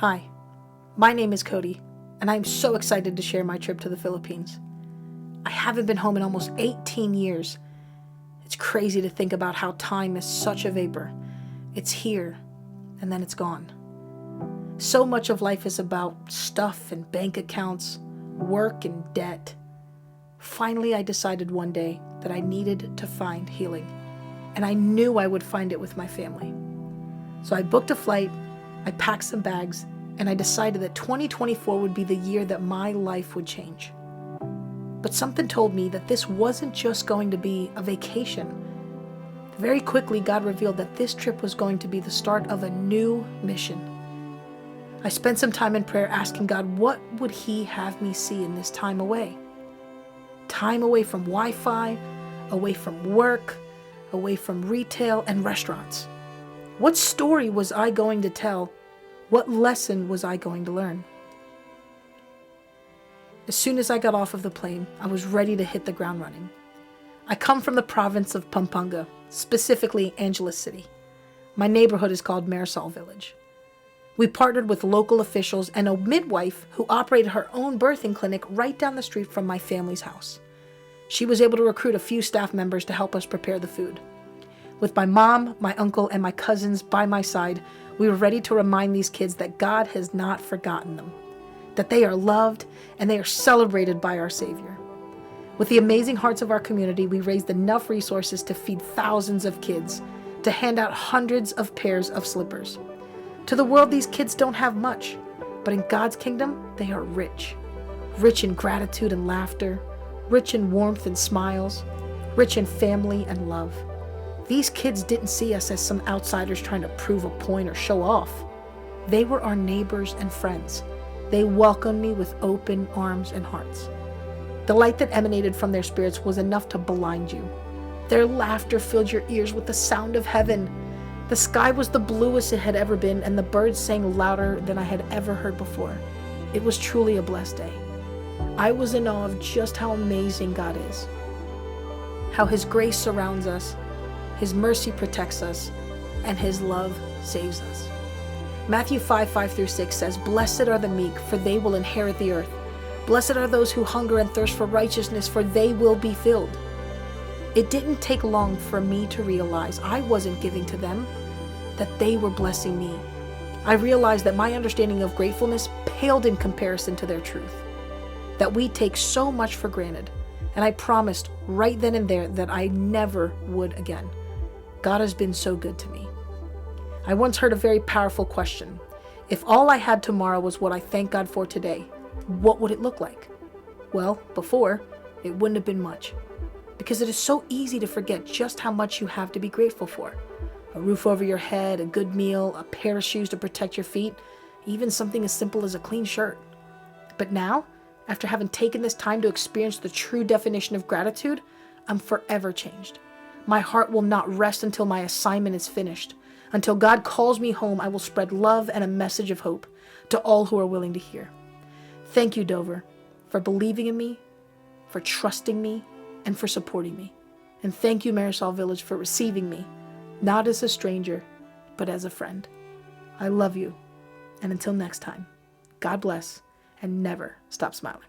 Hi, my name is Cody, and I'm so excited to share my trip to the Philippines. I haven't been home in almost 18 years. It's crazy to think about how time is such a vapor. It's here, and then it's gone. So much of life is about stuff and bank accounts, work and debt. Finally, I decided one day that I needed to find healing, and I knew I would find it with my family. So I booked a flight, I packed some bags, and I decided that 2024 would be the year that my life would change. But something told me that this wasn't just going to be a vacation. Very quickly, God revealed that this trip was going to be the start of a new mission. I spent some time in prayer asking God, what would He have me see in this time away? Time away from Wi-Fi, away from work, away from retail and restaurants. What story was I going to tell? What lesson was I going to learn? As soon as I got off of the plane, I was ready to hit the ground running. I come from the province of Pampanga, specifically Angeles City. My neighborhood is called Marisol Village. We partnered with local officials and a midwife who operated her own birthing clinic right down the street from my family's house. She was able to recruit a few staff members to help us prepare the food. With my mom, my uncle, and my cousins by my side, we were ready to remind these kids that God has not forgotten them, that they are loved and they are celebrated by our Savior. With the amazing hearts of our community, we raised enough resources to feed thousands of kids, to hand out hundreds of pairs of slippers. To the world, these kids don't have much, but in God's kingdom, they are rich. Rich in gratitude and laughter, rich in warmth and smiles, rich in family and love. These kids didn't see us as some outsiders trying to prove a point or show off. They were our neighbors and friends. They welcomed me with open arms and hearts. The light that emanated from their spirits was enough to blind you. Their laughter filled your ears with the sound of heaven. The sky was the bluest it had ever been, and the birds sang louder than I had ever heard before. It was truly a blessed day. I was in awe of just how amazing God is, how His grace surrounds us, His mercy protects us, and His love saves us. Matthew 5:5-6 says, "Blessed are the meek, for they will inherit the earth. Blessed are those who hunger and thirst for righteousness, for they will be filled." It didn't take long for me to realize I wasn't giving to them, that they were blessing me. I realized that my understanding of gratefulness paled in comparison to their truth, that we take so much for granted, and I promised right then and there that I never would again. God has been so good to me. I once heard a very powerful question. If all I had tomorrow was what I thank God for today, what would it look like? Well, before, it wouldn't have been much, because it is so easy to forget just how much you have to be grateful for. A roof over your head, a good meal, a pair of shoes to protect your feet, even something as simple as a clean shirt. But now, after having taken this time to experience the true definition of gratitude, I'm forever changed. My heart will not rest until my assignment is finished. Until God calls me home, I will spread love and a message of hope to all who are willing to hear. Thank you, Dover, for believing in me, for trusting me, and for supporting me. And thank you, Marisol Village, for receiving me, not as a stranger, but as a friend. I love you. And until next time, God bless, and never stop smiling.